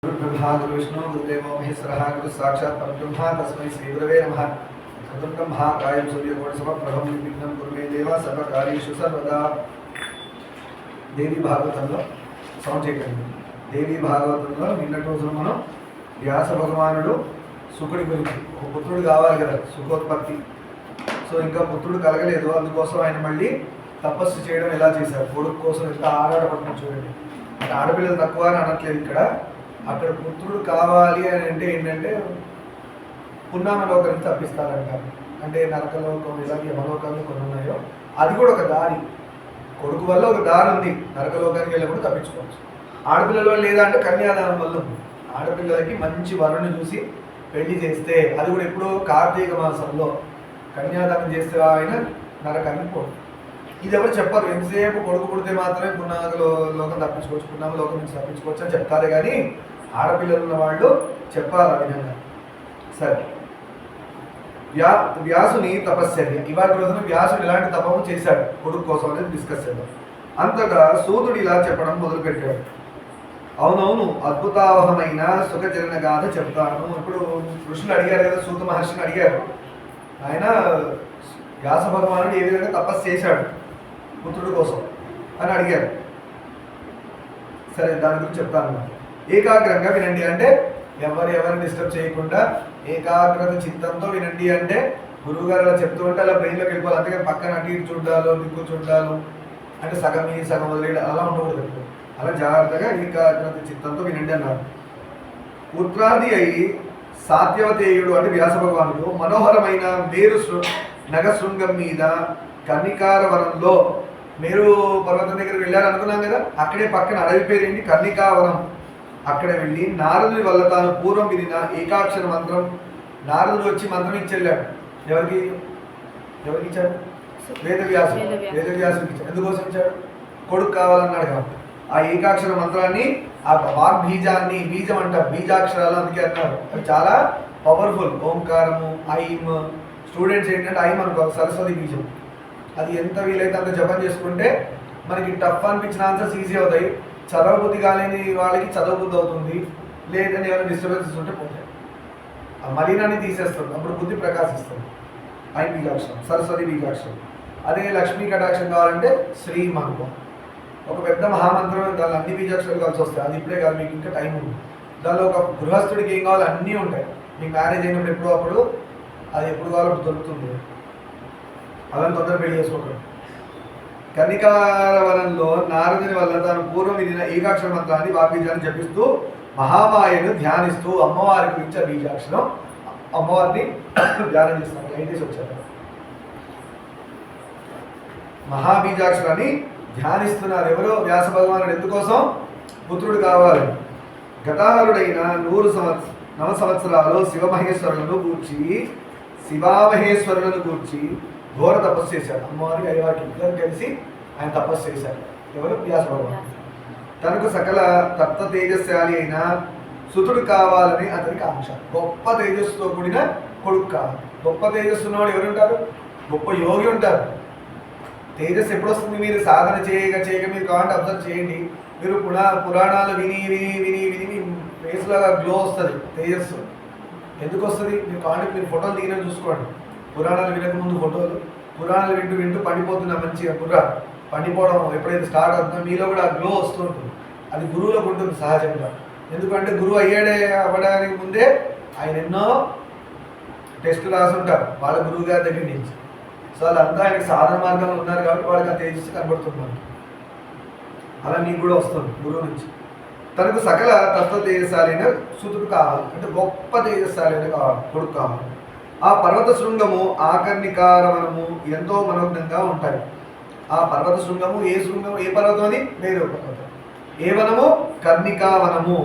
ब्रह्मा गुरु विष्णु गुरुदेवो महेश्वरः गुरु साक्षात् परब्रह्म तस्मै श्री गुरवे नमः। सतं ब्रह्मा कायं सूर्यकोटिसमप्रभं निर्विघ्नं कुरु मे देव सर्वकार्येषु सर्वदा। దేవి భాగవతంలో సౌండ్ చేయకండి. దేవి భాగవతంలో నిన్నటి రోజున మనం వ్యాస భగవానుడు శుకుడి గురించి ఒక పుత్రుడు కావాలి కదా, సుఖోత్పత్తి. సో ఇంకా పుత్రుడు కలగలేదు, అందుకోసం ఆయన మళ్ళీ తపస్సు చేయడం ఎలా చేశారు, కొడుకు కోసం ఎంత ఆరాటపడుతుంది చూడండి. అంటే ఆడపిల్లలు తక్కువ అని అనట్లేదు ఇక్కడ. అక్కడ పుత్రుడు కావాలి అని అంటే ఏంటంటే పున్నామ లోకం నుంచి తప్పిస్తారంట. అంటే నరకలోకం ఇలాగే యమలోకాలు కొన్ని ఉన్నాయో అది కూడా ఒక దారి. కొడుకు వల్ల ఒక దారి ఉంది, నరకలోకానికి వెళ్ళకుండా తప్పించుకోవచ్చు. ఆడపిల్లల వల్ల లేదా అంటే కన్యాదానం వల్ల ఉంది. ఆడపిల్లలకి మంచి వరుణ్ణి చూసి పెళ్లి చేస్తే, అది కూడా ఎప్పుడో కార్తీక మాసంలో కన్యాదానం చేస్తే ఆయన నరకానికి పోదు. ఇది ఎవరు చెప్పరు. ఎంతసేపు కొడుకు పుడితే మాత్రమే లోకం తప్పించుకోవచ్చు, పున్నామ లోకం నుంచి తప్పించుకోవచ్చు అని చెప్తారే కానీ ఆడపిల్లలు ఉన్న వాళ్ళు చెప్పాలి ఆ విధంగా. సరే, వ్యాసుని తపశ్చర్య. ఇవాళ రోజున వ్యాసుడు ఇలాంటి తపము చేశాడు కొడుకు కోసం అనేది డిస్కస్ చేద్దాం. అంతగా సూతుడు ఇలా చెప్పడం మొదలుపెట్టాడు. అవునవును, అద్భుతావహమైన సుఖచరణ గాథ చెప్తాను. ఇప్పుడు ఋషులు అడిగారు కదా, సూత మహర్షిని అడిగారు, ఆయన వ్యాస భగవానుడు ఏ విధంగా తపస్సు చేశాడు పుత్రుడు కోసం అని అడిగారు. సరే, దాని గురించి చెప్తాను. ఏకాగ్రంగా వినండి అంటే ఎవరిని డిస్టర్బ్ చేయకుండా ఏకాగ్రత చిత్తంతో వినండి. అంటే గురువుగారు అలా చెప్తూ ఉంటే అలా బ్రెయిన్లోకి వెళ్ళిపోవాలి. అంతేకాని పక్కన అటు ఇటు చూడాలు, దిక్కు చూడాలు, అంటే సగం ఈ సగం వదిలేయడం అలా ఉండకూడదు. అలా జాగ్రత్తగా ఏకాగ్రత చిత్తంతో వినండి అన్నారు. పుత్రాది అయి సాత్యవతేయుడు అంటే వ్యాస భగవానుడు మనోహరమైన మేరు నగశృంగం మీద కర్ణికార వనంలో, మేరు పర్వతం దగ్గర వెళ్ళారు అనుకున్నాం కదా, అక్కడే పక్కన అడవి పేరేంటి కర్ణికావనం. అక్కడ వెళ్ళి నారదుడి వల్ల తాను పూర్వం వినిన ఏకాక్షర మంత్రం, నారదుడు వచ్చి మంత్రం ఇచ్చి వెళ్ళాడు. ఎవరికి ఇచ్చాడు? వేదవ్యాసుడు. వేదవ్యాసుడికి ఇచ్చాడు. ఎందుకోసం ఇచ్చాడు? కొడుకు కావాలన్నాడు కాబట్టి. ఆ ఏకాక్షర మంత్రాన్ని, ఆ వాగ్బీజాన్ని, బీజం అంట, బీజాక్షరాలు అందుకే అన్నారు. అవి చాలా పవర్ఫుల్. ఓంకారము, ఐం. స్టూడెంట్స్ ఏంటంటే ఐం అనుకో, సరస్వతి బీజం. అది ఎంత వీలైతే అంత జపం చేసుకుంటే మనకి టఫ్ అనిపించిన ఆన్సర్స్ ఈజీ అవుతాయి. చదవబుద్ధి కాలేని వాళ్ళకి చదవబుద్ధి అవుతుంది. లేదని ఏమైనా డిస్టర్బెన్సెస్ ఉంటే పోతాయి. ఆ మలినాన్ని తీసేస్తుంది, అప్పుడు బుద్ధి ప్రకాశిస్తుంది. ఐం బీజాక్షరం, సరస్వతి బీజాక్షరం. అదే లక్ష్మీ కటాక్షం కావాలంటే శ్రీ మంత్రం. ఒక పెద్ద మహామంత్రం, దానిలో అన్ని బీజాక్షరాలు కలిసి వస్తాయి. అది ఇప్పుడే కాదు, మీకు ఇంకా టైం ఉంది. దానిలో ఒక గృహస్థుడికి ఏం కావాలో అన్నీ ఉంటాయి. మీకు మ్యారేజ్ అయినప్పుడు ఎప్పుడో అప్పుడు అది ఎప్పుడు కావాలో దొరుకుతుంది. అలా తొందర పెళ్లి చేసుకోకూడదు. కర్ణికారవనంలో నారదుని వల్ల తాను పూర్వం వినిన ఏకాక్షర మంత్రాన్ని వాగ్బీజాన్ని జపిస్తూ మహామాయను ధ్యానిస్తూ అమ్మవారి గురించి ఆ బీజాక్షరం అమ్మవారిని ధ్యానం చేస్తున్నారు. లైటేసి వచ్చారు. మహాబీజాక్షరాన్ని ధ్యానిస్తున్నారు ఎవరో? వ్యాస భగవానుడు. ఎందుకోసం? పుత్రుడు కావాలి. గతారుడైన 100 సంవత్సరాలు శివమహేశ్వరులను గూర్చి ఘోర తపస్సు చేశాడు. అమ్మవారికి అయ్యవారికి ఇద్దరు కలిసి ఆయన తపస్సు చేశారు. ఎవరు? వ్యాస భగవానుడు. తనకు సకల తత్వ తేజస్శాలి అయిన సుతుడు కావాలని అతనికి ఆంక్ష. గొప్ప తేజస్సుతో కూడిన కొడుకు కావాలి. గొప్ప తేజస్సు ఉన్నవాడు ఎవరు ఉంటారు? గొప్ప యోగి ఉంటారు. తేజస్సు ఎప్పుడు వస్తుంది? మీరు సాధన చేయక మీరు కావాలంటే అబ్జర్వ్ చేయండి. మీరు పురాణాలు విని మీ ఫేస్లో గ్లో వస్తుంది తేజస్సు. ఎందుకు వస్తుంది? మీరు కావాలంటే మీరు ఫోటోలు దిగిన చూసుకోండి. పురాణాలు వినకముందు ఫోటోలు, పురాణాలు వింటూ పండిపోతున్నా మంచిగా బుర్ర పండిపోవడం ఎప్పుడైతే స్టార్ట్ అవుతుందో మీలో కూడా ఆ గ్లో వస్తూ ఉంటుంది. అది గురువులకు ఉంటుంది సహజంగా. ఎందుకంటే గురువు అవ్వడానికి ముందే ఆయన ఎన్నో టెస్టులు రాసుంటారు వాళ్ళ గురువు గారి దగ్గర నుంచి. సో వాళ్ళంతా ఆయనకి సాధన మార్గంలో ఉన్నారు కాబట్టి వాళ్ళకి ఆ తేజస్సు కనబడుతున్నారు. అలా మీకు కూడా వస్తుంది గురువు నుంచి. తనకు సకల తత్వ తేజస్సాలైన సుతుడు కావాలి, అంటే గొప్ప తేజస్సాలైన కావాలి, కొడుకు కావాలి. ఆ పర్వత శృంగము ఆకర్ణికారవనము ఎంతో మనోజ్ఞంగా ఉంటాయి. ఆ పర్వత శృంగము ఏ శృంగము? ఏ పర్వతం? అది వేరే పర్వతం. ఏ వనము? కర్ణికావనము.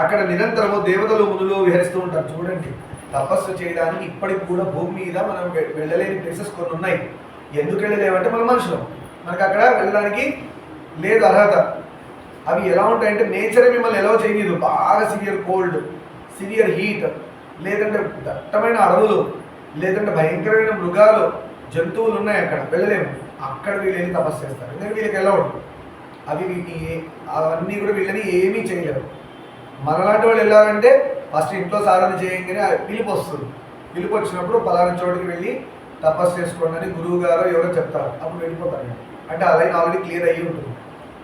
అక్కడ నిరంతరము దేవతలు మునులు విహరిస్తూ ఉంటారు. చూడండి, తపస్సు చేయడానికి ఇప్పటికి కూడా భూమి మీద మనం వెళ్ళలేని ప్లేసెస్ కొన్ని ఉన్నాయి. ఎందుకు వెళ్ళలేమంటే మన మనుషులు, మనకు అక్కడ వెళ్ళడానికి లేదు అర్హత. అవి ఎలా ఉంటాయంటే నేచరే మిమ్మల్ని ఎలా చేయలేదు. బాగా సివియర్ కోల్డ్, సివియర్ హీట్, లేదంటే దట్టమైన అడవులు, లేదంటే భయంకరమైన మృగాలు, జంతువులు ఉన్నాయి. అక్కడ వెళ్ళలేము. అక్కడ వీళ్ళు వెళ్ళి తపస్సు చేస్తారు. ఎందుకంటే వీళ్ళకి వెళ్ళవడం. అవి అవన్నీ కూడా వీళ్ళని ఏమీ చేయలేరు. మనలాంటి వాళ్ళు ఎలాగంటే ఫస్ట్ ఇంట్లో సాధన చేయగానే పిలుపు వస్తుంది. పిలుపు వచ్చినప్పుడు పలానా చోటుకి వెళ్ళి తపస్సు చేసుకోండి అని గురువు గారు ఎవరో చెప్తారు, అప్పుడు వెళ్ళిపోతారు. అంటే ఆ లైన్ ఆల్రెడీ క్లియర్ అయ్యి ఉంటుంది,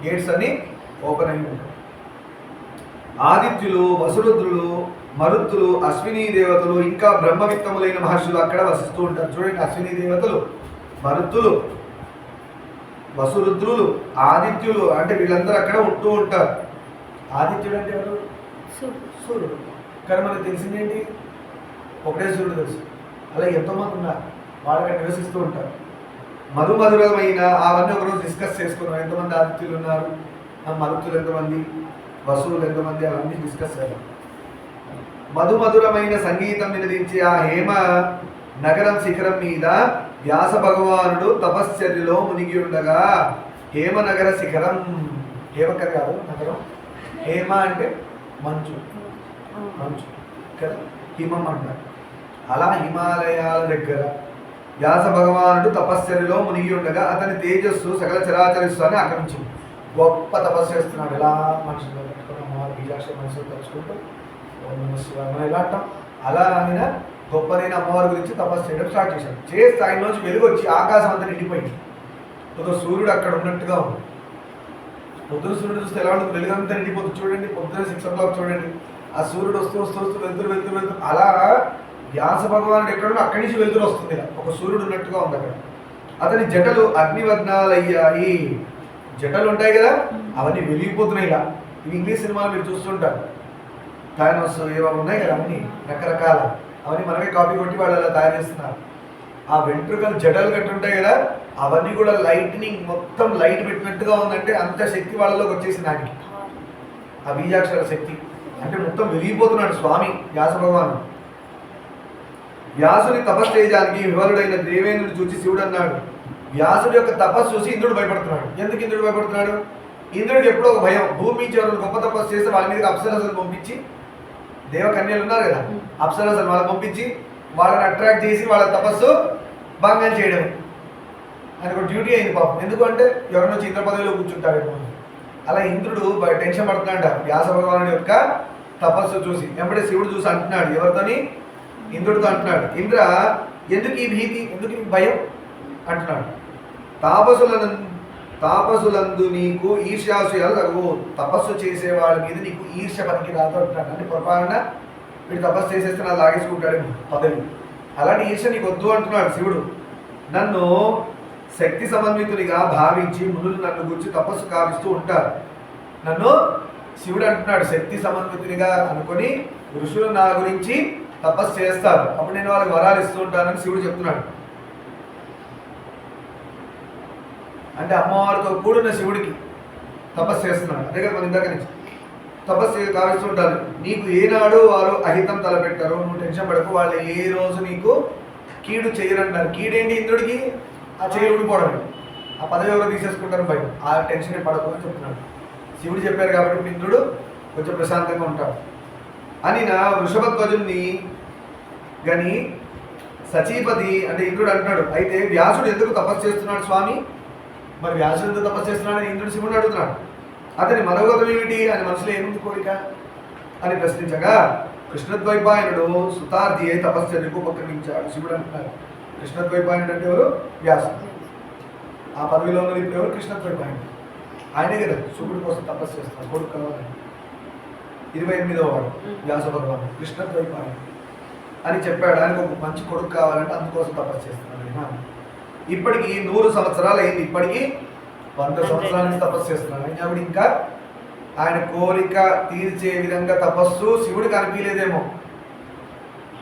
గేట్స్ అన్ని ఓపెన్ అయ్యి ఉంటాయి. ఆదిత్యులు, వసురుద్రులు, మరుత్తులు, అశ్విని దేవతలు, ఇంకా బ్రహ్మవిత్తములైన మహర్షులు అక్కడ వసిస్తూ ఉంటారు. చూడండి, అశ్విని దేవతలు, మరుత్తులు, వసురుద్రులు, ఆదిత్యులు, అంటే వీళ్ళందరూ అక్కడ ఉంటూ ఉంటారు. ఆదిత్యుడు అంటే ఎవరు? సూర్యుడు. కానీ మనకు తెలిసిందేంటి, ఒకటే సూర్యుడు తెలుసు. అలా ఎంతోమంది ఉన్నారు, వాళ్ళకి నివసిస్తూ ఉంటారు. మధుమధురమైన అవన్నీ ఒకరోజు డిస్కస్ చేసుకున్నాం. ఎంతమంది ఆదిత్యులు ఉన్నారు, మరుత్తులు ఎంతమంది, వసువులు ఎంతమంది, అవన్నీ డిస్కస్ చేయాలి. మధుమధురమైన సంగీతం వినిపించే ఆ హేమ నగరం శిఖరం మీద వ్యాస భగవానుడు తపశ్చర్యలో మునిగి ఉండగా, హేమనగర శిఖరం, హేమకర కాదు నగరం, హేమ అంటే మంచు, మంచు కదా, హిమం అంటారు. అలా హిమాలయాల దగ్గర వ్యాస భగవానుడు తపశ్చర్యలో మునిగి ఉండగా అతని తేజస్సు సకల చరాచరిస్తాన్ని ఆక్రమించింది. గొప్ప తపస్సు చేస్తున్నాడు. ఎలా మనుషులు పెట్టుకుని అమ్మవారు బీజాక్ష మనసులు తలుచుకుంటూ మనం ఎలా అంటాం, అలా ఆయన గొప్పదైన అమ్మవారి గురించి తపస్సు చేయడం స్టార్ట్ చేశాడు. చేస్తే ఆయనలోంచి వెలుగు వచ్చి ఆకాశం అంతా నిండిపోయింది. ఒక సూర్యుడు అక్కడ ఉన్నట్టుగా ఉంది. పొద్దున సూర్యుడు చూస్తే ఎలా ఉంటుంది, వెలుగంతా నిండిపోతుంది. చూడండి, పొద్దున 6 o'clock చూడండి, ఆ సూర్యుడు వస్తూ వస్తూ వస్తూ వెళ్తురు. అలా వ్యాస భగవానుడు ఎక్కడో అక్కడి నుంచి వెళ్తురు వస్తుంది. ఒక సూర్యుడు ఉన్నట్టుగా ఉంది అక్కడ. అతని జటలు అగ్నివర్ణాలయ్యాయి. జటలు ఉంటాయి కదా, అవన్నీ వెలిగిపోతున్నాయి. ఇలా ఇవి ఇంగ్లీష్ సినిమాలు మీరు చూస్తుంటారు, థానోస్ ఏవో ఉన్నాయి కదా, అవన్నీ రకరకాల, అవన్నీ మనమే కాపీ కొట్టి వాళ్ళు అలా తయారు చేస్తున్నారు. ఆ వెంట్రుకలు జటలు కట్టి ఉంటాయి కదా, అవన్నీ కూడా లైట్నింగ్, మొత్తం లైట్ పెట్టినట్టుగా ఉందంటే అంత శక్తి వాళ్ళలోకి వచ్చేసింది ఆయనకి. ఆ బీజాక్షర శక్తి అంటే మొత్తం వెలిగిపోతున్నాడు స్వామి వ్యాస భగవాను. వ్యాసుని తపస్తేజానికి వివరుడైన దేవేంద్రుడు చూసి శివుడు అన్నాడు. వ్యాసుడి యొక్క తపస్సు చూసి ఇంద్రుడు భయపడుతున్నాడు. ఎందుకు ఇంద్రుడు భయపడుతున్నాడు? ఇంద్రుడికి ఎప్పుడో ఒక భయం, భూమి నుంచి ఎవరు గొప్ప తపస్సు చేస్తే వాళ్ళ మీదకి అప్సరసలు పంపించి, దేవకన్యలు ఉన్నారు కదా, అప్సరసలు వాళ్ళని పంపించి వాళ్ళని అట్రాక్ట్ చేసి వాళ్ళ తపస్సు భంగం చేయడం అని ఒక డ్యూటీ అయింది పాపం. ఎందుకంటే ఎవరినొచ్చి ఇంద్ర పదవిలో కూర్చుంటాడేమో. అలా ఇంద్రుడు టెన్షన్ పడుతున్నాడు వ్యాస భగవానుడి యొక్క తపస్సు చూసి. వెంబడే శివుడు చూసి అంటున్నాడు, ఎవరితోని? ఇంద్రుడితో అంటున్నాడు, ఇంద్ర ఎందుకు ఈ భీతి, ఎందుకు ఈ భయం అంటున్నాడు. తాపసులందు నీకు ఈర్ష్యాశయాలు తగు, తపస్సు చేసే వాళ్ళ మీద నీకు ఈర్ష్య పనికి రాదు అంటున్నాడు. అంటే పొరపాటున వీడు తపస్సు చేసేస్తే నా లాగేసుకుంటాడేమో పదవి, అలాంటి ఈర్ష్య నీకు వద్దు అంటున్నాడు శివుడు. నన్ను శక్తి సమన్వితునిగా భావించి మునులు నన్ను గురించి తపస్సు కావిస్తూ ఉంటారు. నన్ను శివుడు అంటున్నాడు శక్తి సమన్వితునిగా అనుకొని ఋషులు నా గురించి తపస్సు చేస్తారు, అప్పుడు నేను వాళ్ళకి వరాలు ఇస్తూ ఉంటానని శివుడు చెప్తున్నాడు. అంటే అమ్మవారితో కూడిన శివుడికి తపస్సు చేస్తున్నాడు. అదే కదా మన ఇందాక నుంచి తపస్సు కావిస్తూ ఉంటారు. నీకు ఏనాడు వారు అహితం తలపెట్టారు, నువ్వు టెన్షన్ పడకు, వాళ్ళు ఏ రోజు నీకు కీడు చేయరంటారు. కీడేంటి ఇంద్రుడికి? ఆ చేయి ఊడిపోవడమే, ఆ పదవి ఎవరో తీసేసుకుంటారు భయం. ఆ టెన్షన్ పడకు అని చెప్తున్నాడు. శివుడు చెప్పారు కాబట్టి ఇంద్రుడు కొంచెం ప్రశాంతంగా ఉంటాడు అని. నా వృషభధ్వజుని కానీ సచీపతి అంటే ఇంద్రుడు అంటున్నాడు, అయితే వ్యాసుడు ఎందుకు తపస్సు చేస్తున్నాడు స్వామి? మరి వ్యాసుడు ఎందుకు తపస్సు చేస్తున్నాడని ఇంద్రుడు శివుడు అడుగుతున్నాడు. అతని మనోగతం ఏమిటి అని మనసులో ఏముంది కోరిక అని ప్రశ్నించగా, కృష్ణద్వైపాయనుడు సుతార్థి అయి తపస్సుకు ఉపక్రమించాడు. శివుడు అంటున్నారు. కృష్ణద్వైపాయనుడు అంటే ఎవరు? వ్యాసుడు. ఆ పదవిలో ఉన్నది ఇప్పుడు ఎవరు? కృష్ణద్వైపాయనుడు. ఆయనే కదా శివుడి కోసం తపస్సు చేస్తున్నారు, కొడుకు కావాలని. 28వ వాడు వ్యాస భగవాను కృష్ణద్వైపాయనుడు అని చెప్పాడు. ఆయనకు ఒక మంచి కొడుకు కావాలంటే అందుకోసం తపస్సు చేస్తున్నాడు. ఇప్పటికి 100 సంవత్సరాలు అయింది, ఇప్పటికీ 100 సంవత్సరాల నుంచి తపస్సు చేస్తున్నాడు. అయినప్పుడు ఇంకా ఆయన కోరిక తీర్చే విధంగా తపస్సు శివుడికి అనిపించలేదేమో.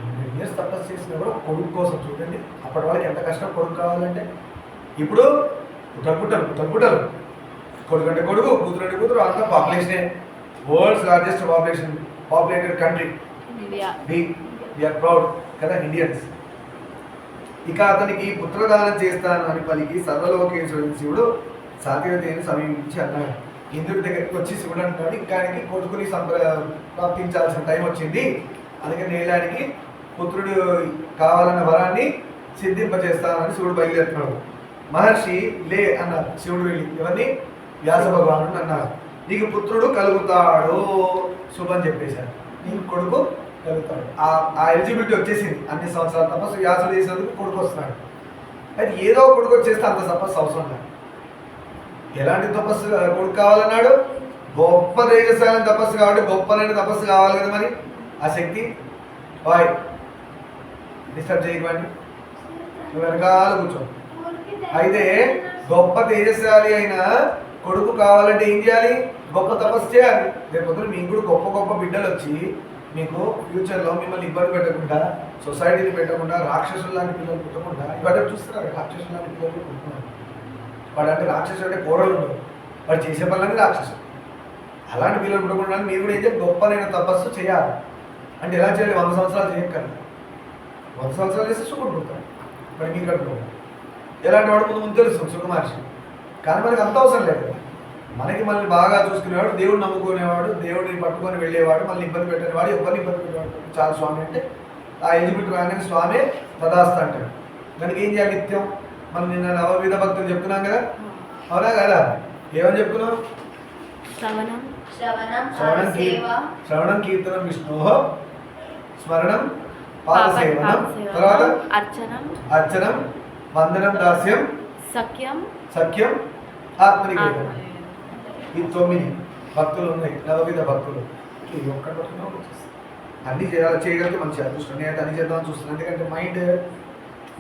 100 years తపస్సు చేసినా కూడా కొడుకు కోసం. చూడండి అప్పటి వాళ్ళకి ఎంత కష్టం కొడుకు కావాలంటే. ఇప్పుడు పుట్టలు కొడుకు అంటే కొడుకు, కూతురు అంటే కూతురు, అంతా పాపులేషనే. World's largest populated country. We are proud కదా ఇండియన్స్. ఇక అతనికి పుత్రదానం చేస్తాను అని పలికి సర్వలోకేశ్వరుడు శివుడు సాత్యవతిని సమీపించి అన్నాడు. ఇంద్రుడి దగ్గరికి వచ్చి శివుడు అంటున్నాడు, ఇంకా ఆయనకి కొడుకుని ప్రాప్తించాల్సిన టైం వచ్చింది, అందుకని నేలాడికి పుత్రుడు కావాలన్న వరాన్ని సిద్ధింపజేస్తానని శివుడు బయలుదేరుతున్నాడు. మహర్షి లే అన్నారు శివుడు వెళ్ళి. ఎవరిని? వ్యాస భగవానుడు అన్నారు. నీకు పుత్రుడు కలుగుతాడు. శుభం చెప్పేశారు, నీకు కొడుకు కలుగుతాడు. ఆ ఎలిజిబిలిటీ వచ్చేసింది. అన్ని సంవత్సరాల తపస్సు వ్యాసుడు చేసినందుకు కొడుకు వస్తున్నాడు. అయితే ఏదో కొడుకు వచ్చేస్తే అంత తపస్సు అవసరం లేదు. ఎలాంటి తపస్సు కొడుకు కావాలన్నాడు? గొప్ప తేజశాలని తపస్సు కాబట్టి గొప్పనైన తపస్సు కావాలి కదా. మరి ఆ శక్తి వాయ్ డిస్టర్బ్ చేయకండి, నువ్వు వెనకాల కూర్చో. అయితే గొప్ప తేజశాలి అయిన కొడుకు కావాలంటే ఏం చేయాలి? గొప్ప తపస్సు చేయాలి. రేపొద్దున మీకు కూడా గొప్ప గొప్ప బిడ్డలు వచ్చి మీకు ఫ్యూచర్లో మిమ్మల్ని ఇబ్బంది పెట్టకుండా, సొసైటీని పెట్టకుండా, రాక్షసులు లాంటి పిల్లలు పుట్టకుండా, ఇవాళ చూస్తున్నారు రాక్షసులు లాంటి పిల్లలు పుట్టుకున్నారు. వాడు అంటే రాక్షసుడు అంటే కూరలు ఉండవు, వాడు చేసే పనులన్నీ రాక్షసుడు. అలాంటి పిల్లలు పుట్టకుండా మీరు కూడా ఏం చేయాలి? గొప్పనైన తపస్సు చేయాలి. అంటే ఎలా చేయాలి? 100 సంవత్సరాలు చేయక్కర్లేదు. 100 సంవత్సరాలు చేస్తే శుకుడు పుడతాడు. మరి మీకు కట్టుకోండి. ఎలాంటి వాడు ముందు తెలుసు సుఖమహర్షి, కానీ మనకి అంత అవసరం లేదు. మనకి మనల్ని బాగా చూసుకునేవాడు, దేవుడు నమ్ముకునేవాడు, దేవుడిని పట్టుకొని వెళ్ళేవాడు, మళ్ళీ ఇబ్బంది పెట్టేవాడు, ఎవరిని ఇబ్బంది పెట్టేవాడు చాలా స్వామి అంటే ఆ ఎలిజిబిలిటీ రాగానే స్వామి తదాస్త అంటాడు. దానికి ఏం చేయాలి? నిత్యం మనం నిన్న నవవిధ భక్తులు చెప్తున్నాం కదా, అవునా కదా? ఏమని చెప్తున్నాం? శ్రవణం కీర్తనం విష్ణు, స్మరణం పాదసేవనం, తర్వాత అర్చనం వందనం దాస్యం సఖ్యం ఆత్మనివేదనం. ఈ 9 భక్తులు ఉన్నాయి, నవవిధ భక్తులు. ఇది ఒక్కటి పట్టుకున్నా అన్ని చేయగలిగితే మంచి అదృష్టం. నేనైతే అన్ని చేద్దామని చూస్తున్నాను. ఎందుకంటే మైండ్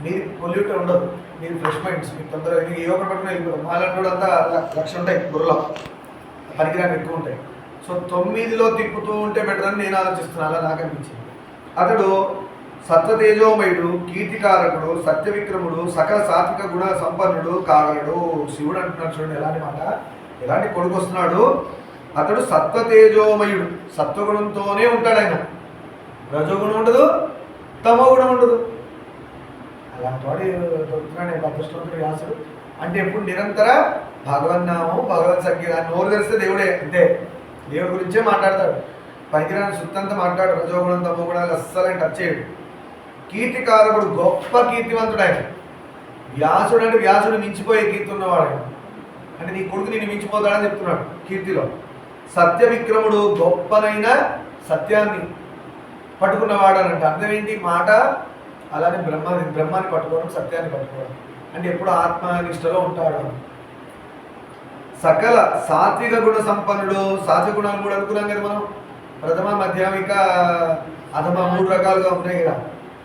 మీరు పొల్యూట్ ఉండదు, మీరు ఫ్రెష్ మైండ్స్, మీకు తొందరగా ఏ ఒక్కటి పట్టుకుని వెళ్ళిపోతాం. మాలాంటి కూడా అంతా లక్ష ఉంటాయి, బుర్రలో పనికిరాని ఎక్కువ ఉంటాయి. సో 9లో తిప్పుతూ ఉంటే బెటర్ అని నేను ఆలోచిస్తున్నాను. అలా నాకు అనిపించింది. అతడు సత్వతేజోమయుడు, కీర్తికారకుడు, సత్యవిక్రముడు, సకల సాత్విక గుణ సంపన్నుడు కాగలడు. శివుడు అంటున్నాడు చూడండి, ఎలాంటి మాట, ఎలాంటి కొడుకు వస్తున్నాడు. అతడు సత్వతేజోమయుడు, సత్వగుణంతోనే ఉంటాడు. ఆయన రజోగుణం ఉండదు, తమో గుణం ఉండదు. అలాంటి వాడు దొరుకుతున్నాడు అదృష్టవంతుడు వ్యాసుడు. అంటే ఎప్పుడు నిరంతర భగవన్నామం, భగవత్ సంగీతం, నోరు తెరిస్తే దేవుడే, అంతే దేవుడి గురించే మాట్లాడతాడు. పనికిరాని సుత్తంతా మాట్లాడు. రజోగుణం తమో గుణాలు అస్సలు టచ్ చేయడు. కీర్తికారకుడు, గొప్ప కీర్తివంతుడు ఆయన. వ్యాసుడు అంటే వ్యాసుడు మించిపోయే కీర్తి ఉన్నవాడు ఆయన. అంటే నీ కొడుకు నిన్ను మించిపోతాడని చెప్తున్నాడు కీర్తిలో. సత్య విక్రముడు, గొప్పనైన సత్యాన్ని పట్టుకున్నవాడు అని అంటే అర్థం ఏంటి? మాట. అలానే బ్రహ్మాన్ని పట్టుకోవడం, సత్యాన్ని పట్టుకోవడం అంటే ఎప్పుడు ఆత్మనిష్టలో ఉంటాడు. సకల సాత్విక గుణ సంపన్నుడు, సాత్విక గుణాలు 3 అనుకున్నాం కదా మనం. ప్రథమ, మధ్యామిక, అధమ 3 రకాలుగా ఉన్నాయి కదా.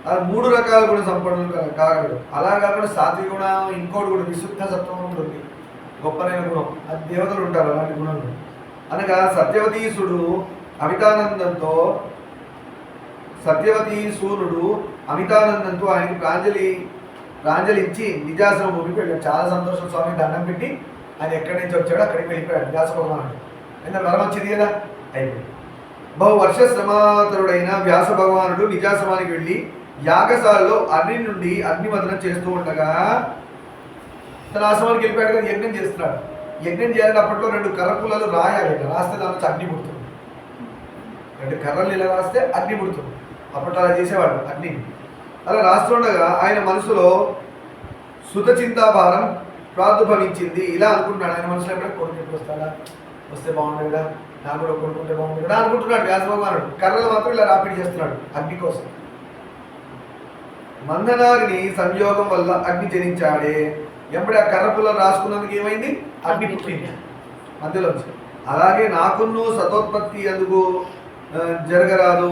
అది 3 రకాల గుణ సంపన్నుడు కాగలడు. అలా కాకుండా సాత్విక గుణం, ఇంకోటి కూడా విశుద్ధ సత్వం ఉంటుంది, గొప్పనైన గుణం. అది దేవతలు ఉంటారు అలాంటి గుణంలో. అనగా సత్యవతీసుడు అమితానందంతో, సత్యవతీసూనుడు అమితానందంతో ఆయనకి ప్రాంజలి ఇచ్చి నిజాశ్రమ భూమికి వెళ్ళాడు. చాలా సంతోషం. స్వామి దండం పెట్టి ఆయన ఎక్కడి నుంచి వచ్చాడో అక్కడికి వెళ్ళిపోయాడు. వ్యాస భగవానుడు ఎందుకంటే వరం వచ్చింది కదా, అయిపోయింది. బహు వర్ష శ్రమాతరుడైన వ్యాస భగవానుడు నిజాశ్రమానికి వెళ్ళి యాగశాలలో అగ్ని నుండి అగ్నిమదనం చేస్తూ ఉండగా తన ఆశ్రమానికి వెళ్ళిపోయాడు కదా, యజ్ఞం చేస్తున్నాడు. యజ్ఞం చేయాలంటే అప్పట్లో 2 కర్ర పుల్లలు రాయాలి, రాస్తే దాని నుంచి అగ్ని పుడుతుంది. 2 కర్రలు ఇలా రాస్తే అగ్ని పుడుతుంది. అప్పట్లో అలా చేసేవాడు అగ్ని. అలా రాస్తుండగా ఆయన మనసులో సుతచింతాభారం ప్రాదుర్భవించింది. ఇలా అనుకుంటున్నాడు ఆయన మనసులో, ఎక్కడ కొడుకు ఎప్పుడు వస్తాడా, వస్తే బాగుండు కదా, నాకు కూడా కొడుకుంటే బాగుండు కదా అనుకుంటున్నాడు వ్యాస భగవానుడు. కర్రలు మాత్రం ఇలా రాపిడి చేస్తున్నాడు అగ్ని కోసం. మందనారిని సంయోగం వల్ల అగ్ని జనించాడే. ఎప్పుడే ఆ కర్ర పుల్లను రాసుకున్నందుకు ఏమైంది? అగ్ని పుట్టింది మధ్యలో. అలాగే నాకును సతోత్పత్తి అందుకు జరగరాదు,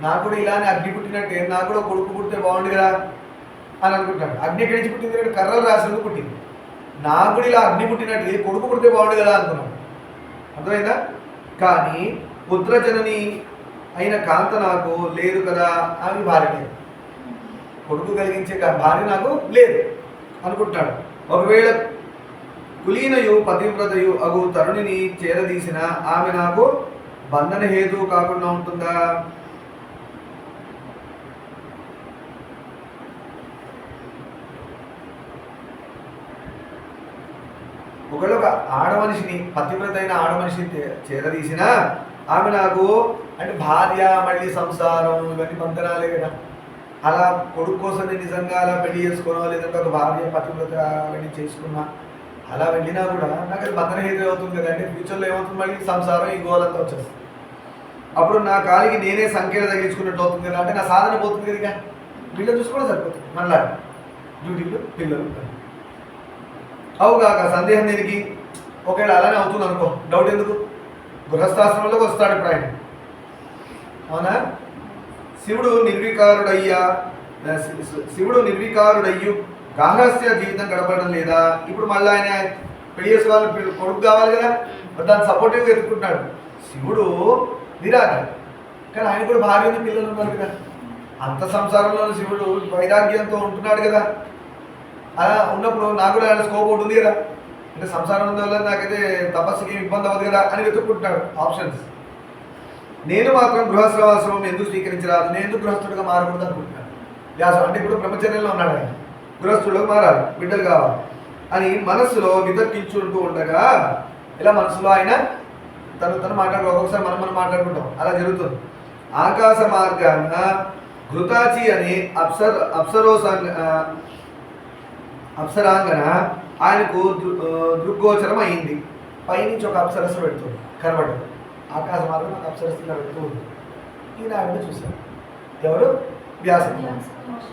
నాకు కూడా ఇలానే అగ్ని పుట్టినట్టే, నాకు కూడా కొడుకు పుట్టితే బాగుండు కదా అని అనుకుంటాడు. అగ్ని ఎక్కడి నుంచి పుట్టింది? అంటే కర్రలు రాసినందుకు పుట్టింది. నాకు కూడా ఇలా అగ్ని పుట్టినట్టు కొడుకు పుడితే బాగుండు కదా అనుకున్నాడు. అర్థమైందా? కానీ పుత్రజనని అయిన కాంత నాకు లేదు కదా, ఆమె భార్య లేదు, కొడుకు కలిగించే భార్య నాకు లేదు అనుకుంటాడు. ఒకవేళ కులీనయు పతివ్రతయు అగు తరుణిని చేరదీసిన ఆమె నాకు బంధన హేతు కాకుండా ఉంటుందా? ఒకవేళ ఒక ఆడమనిషిని, పతివ్రత అయిన ఆడమనిషిని చేరదీసిన ఆమె నాకు అంటే భార్య, మళ్ళీ సంసారం, ఇవన్నీ బంధనాలే కదా. అలా కొడుకు కోసం నేను నిజంగా అలా పెళ్లి చేసుకోనో, లేదంటే ఒక భార్య పతివ్రత అవన్నీ చేసుకున్నా, అలా వెళ్ళినా కూడా నాకు అది బంధన హేతు అవుతుంది కదా. అంటే ఫ్యూచర్లో ఏమవుతుంది? మళ్ళీ సంసారం, ఈ గోలంతా వచ్చేస్తుంది. అప్పుడు నా కాలికి నేనే సంఖ్యలు తగిలించుకున్నట్టు అవుతుంది కదా, అంటే నా సాధన పోతుంది కదా, ఇక వీళ్ళని చూసుకోవడం సరిపోతుంది. మళ్ళా డ్యూటీలు పిల్లలు అవుగాక సందేహం దేనికి? ఒకవేళ అలానే అవుతుంది అనుకో, డౌట్ ఎందుకు? గృహస్థాశ్రమంలోకి వస్తాడు ఇప్పుడు ఆయన, అవునా? శివుడు నిర్వికారుడయ్యు గాహస్య జీవితం గడపడం లేదా? ఇప్పుడు మళ్ళీ ఆయన పెళ్లి చేసుకోవాలి, కొడుకు కావాలి కదా, దాన్ని సపోర్టివ్గా ఎత్తుకుంటున్నాడు. శివుడు విరాగి, కానీ ఆయన కూడా భార్య ఉంది, పిల్లలు ఉన్నారు కదా. అంత సంసారంలో శివుడు వైరాగ్యంతో ఉంటున్నాడు కదా. అలా ఉన్నప్పుడు నాకు కూడా ఆయన స్కోప్ ఉంటుంది కదా, అంటే సంసారం వల్ల నాకైతే తపస్సుకి ఇబ్బంది అవ్వదు కదా అని వెతుక్కుంటున్నాడు ఆప్షన్స్. నేను మాత్రం గృహస్థాశ్రమం ఎందుకు స్వీకరించరాదు, నేను ఎందుకు గృహస్థుడిగా మారకూడదు అనుకుంటున్నాను. వ్యాసం అంటే ఇప్పుడు బ్రహ్మచర్యంలో ఉన్నాడు ఆయన, గృహస్థుడిగా మారాలి, బిడ్డలు కావాలి అని మనస్సులో వితర్కించుకుంటూ ఉండగా, ఇలా మనసులో ఆయన తను మాట్లాడు, ఒక్కొక్కసారి మనం మాట్లాడుకుంటాం, అలా జరుగుతుంది. ఆకాశ మార్గాన ఘృతాచి అనే అప్సరాంగన ఆయనకు దృగ్గోచరం అయింది. పైనుంచి ఒక అప్సరస్సు పెడుతుంది, కనబడదు. ఆకాశ మార్గం ఒక అప్సరస్సు పెడుతూ ఉంది. ఈయన ఆవిడ చూశారు, ఎవరు? వ్యాసం.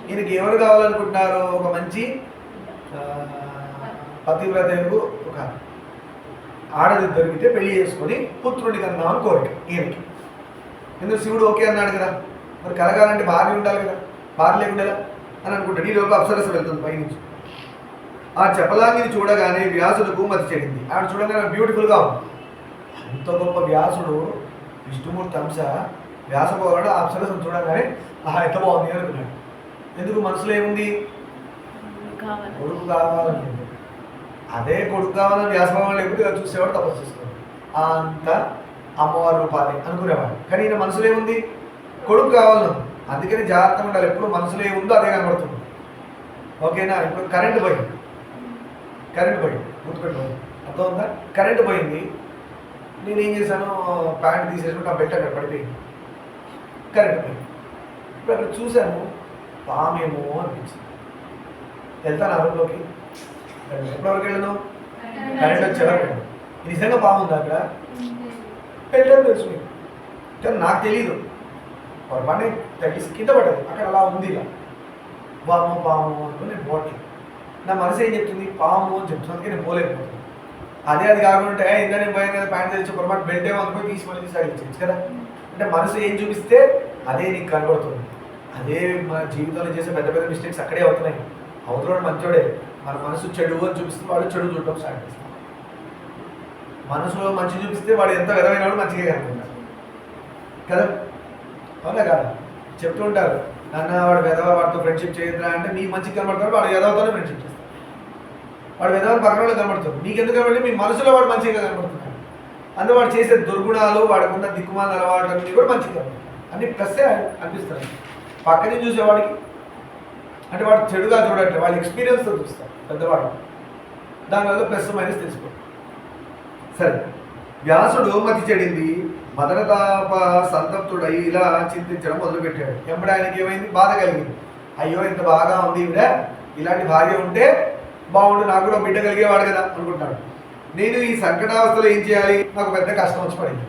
ఈయనకి ఎవరు కావాలనుకుంటున్నారు? ఒక మంచి పతివ్రతకు ఒక ఆడది దొరికితే పెళ్లి చేసుకొని పుత్రుడికి అందామని కోరిక ఈయనకి. ఎందుకు శివుడు ఓకే అన్నాడు కదా, మరి కలగాలంటే భార్య ఉండాలి కదా, భార్య లేకుండా అని అనుకుంటాడు. ఈ లోపు అప్సరస్సు వెళ్తుంది పైనుంచి. ఆ చెప్పలాంగిని చూడగానే వ్యాసుడికు మతి చెడింది. ఆవిడ చూడగానే బ్యూటిఫుల్గా ఉంది. అంత గొప్ప వ్యాసుడు, విష్ణుమూర్తి అంశ వ్యాసపోవాడు. ఆ అప్సరస్సును చూడగానే ఎంత బాగుంది అనుకున్నాడు. ఎందుకు? మనసులో ఏముంది? కొడుకు కావాలని. అదే కొడుకు కావాలని వ్యాసభావం లేకపోతే చూసేవాడు, తపస్సు చేసేవాడు, అంత అమ్మవారి రూపాలి అనుకునేవాడు. కానీ ఈయన మనసులో ఏముంది? కొడుకు కావాలను. అందుకని జాగ్రత్తగా ఉండాలి, ఎప్పుడు మనసులో ఏముందో అదే కనబడుతుంది. ఓకేనా? ఇప్పుడు కరెంటు పోయింది, గుర్తుపెట్టుకోండి, అర్థం ఉందా? కరెంటు పోయింది, నేనేం చేశాను, ప్యాంట్ తీసేసుకుంటే ఆ బెట్ అక్కడ పడిపోయింది, కరెంటు పోయింది. ఇప్పుడు అక్కడ చూశాను, పామేమో అనిపించింది. వెళ్తాను ఆ రూమ్లోకి, ఎప్పటివరకు వెళ్ళను? కరెంట్ వచ్చేవరకు. నిజంగా పాము ఉంది అక్కడ, వెళ్ళడం తెలుసు మీకు, కానీ నాకు తెలీదు. పొరపాటు తగ్గి కింద పడ్డది, అక్కడ అలా ఉంది, ఇలా పాము అనుకో. నేను పోటీ, నా మనసు ఏం చెప్తుంది? పాము అని చెప్తున్నందుకే నేను పోలేకపోతున్నాను. అది కాకుండా ఇందా నేను పోయాను కదా, ప్యాంట్ తెచ్చి పొరపాటు బెల్ట్ ఏమో అనుకో, తీసి మళ్ళీ తీసి కదా. అంటే మనసు ఏం చూపిస్తే అదే నీకు కనబడుతుంది. అదే మన జీవితంలో చేసే పెద్ద పెద్ద మిస్టేక్స్ అక్కడే అవుతున్నాయి. అవతలోడు మంచోడే, మన మనసు చెడు అని చూపిస్తే వాడు చెడు చూడటం స్టార్ట్ చేస్తాడు. మనసులో మంచి చూపిస్తే వాడు ఎంత విధమైన వాడు మంచిగా కనుకుంటాడు కదా, అవునా కదా? చెప్తూ ఉంటారు, నాన్న వాడు విధవ, వాడితో ఫ్రెండ్షిప్ చేయొద్దురా అంటే మీకు మంచిగా కనబడతాడు, వాడు విధవతోనే ఫ్రెండ్షిప్ చేస్తాడు. వాడు విధవని పక్కన వాళ్ళు కనబడుతుంది, మీకు ఎందుకు కనబడి? మీ మనసులో వాడు మంచిగా కనబడుతున్నాడు. అందులో వాడు చేసే దుర్గుణాలు, వాడుకున్న దిక్కుమాల అలవాట్లన్నీ కూడా మంచిగా అన్ని ప్లస్సే అనిపిస్తాయి. పక్కనే చూసేవాడికి అంటే వాడు చెడుగా చూడట్లే, వాళ్ళ ఎక్స్పీరియన్స్తో చూస్తారు పెద్దవాడు, దానివల్ల ప్లస్ మైనస్ తెలిసిపోతుంది. సరే, వ్యాసుడు మతి చెడింది, మదనతాప సంతప్తుడై ఇలా చింతించడం మొదలుపెట్టాడు. ఎప్పుడు ఆయనకి ఏమైంది? బాధ కలిగింది. అయ్యో ఇంత బాగా ఉంది ఈవిడ, ఇలాంటి భార్య ఉంటే బాగుండు, నాకు కూడా బిడ్డ కలిగేవాడు కదా అనుకుంటాడు. నేను ఈ సంకటావస్థలో ఏం చేయాలి? నాకు పెద్ద కష్టం వచ్చి పడింది.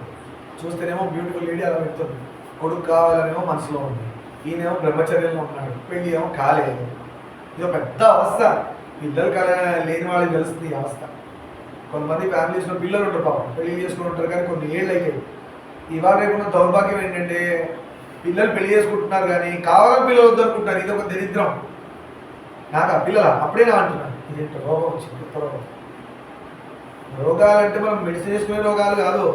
చూస్తేనేమో బ్యూటిఫుల్ లేడీ అలా పెడుతుంది, కొడుకు కావాలనేమో మనసులో ఉంది, ఈయనేమో బ్రహ్మచర్యంలో ఉన్నాడు, పెళ్ళి ఏమో కాలేదు. ఇది పెద్ద అవస్థ. పిల్లలు లేని వాళ్ళకి తెలుస్తుంది ఈ అవస్థ. కొంతమంది ఫ్యామిలీస్లో పిల్లలు ఉంటారు, పాపం పెళ్లి చేసుకుని ఉంటారు, కానీ కొన్ని ఏళ్ళు అయిపోయి. ఇవాళ రేపున్న దౌర్భాగ్యం ఏంటంటే పిల్లలు పెళ్లి చేసుకుంటున్నారు కానీ కావాలని పిల్లలు వద్దనుకుంటున్నారు. ఇది ఒక దరిద్రం. నాకు ఆ పిల్లల అప్పుడే నా అంటున్నాను, ఇది రోగం వచ్చింది, కొత్త రోగం. రోగాలంటే మనం మెడిసిన్ వేసుకునే రోగాలు కాదు,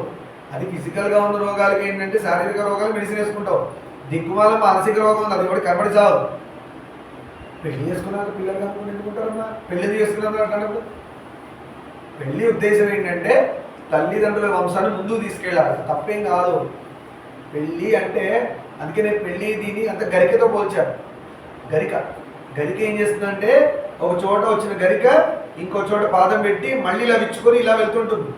అది ఫిజికల్గా ఉన్న రోగాలకి ఏంటంటే శారీరక రోగాలు మెడిసిన్ వేసుకుంటావు. దిక్కుమాల మానసిక రోగం ఉంది, అది కూడా కనబడి చావు. పెళ్లి చేసుకున్నారు పిల్లలు కాకుండా ఎందుకుంటారమ్మా? పెళ్లి చేసుకున్నారు అంటున్నప్పుడు పెళ్లి ఉద్దేశం ఏంటంటే తల్లిదండ్రుల వంశాన్ని ముందుకు తీసుకెళ్ళాలి, తప్పేం కాదు. పెళ్ళి అంటే అందుకే నేను పెళ్ళి దీన్ని అంత గరికతో పోల్చాను. గరిక ఏం చేస్తుందంటే ఒక చోట వచ్చిన గరిక ఇంకో చోట పాదం పెట్టి మళ్ళీ ఇలా విచ్చుకొని ఇలా వెళ్తుంటుంది.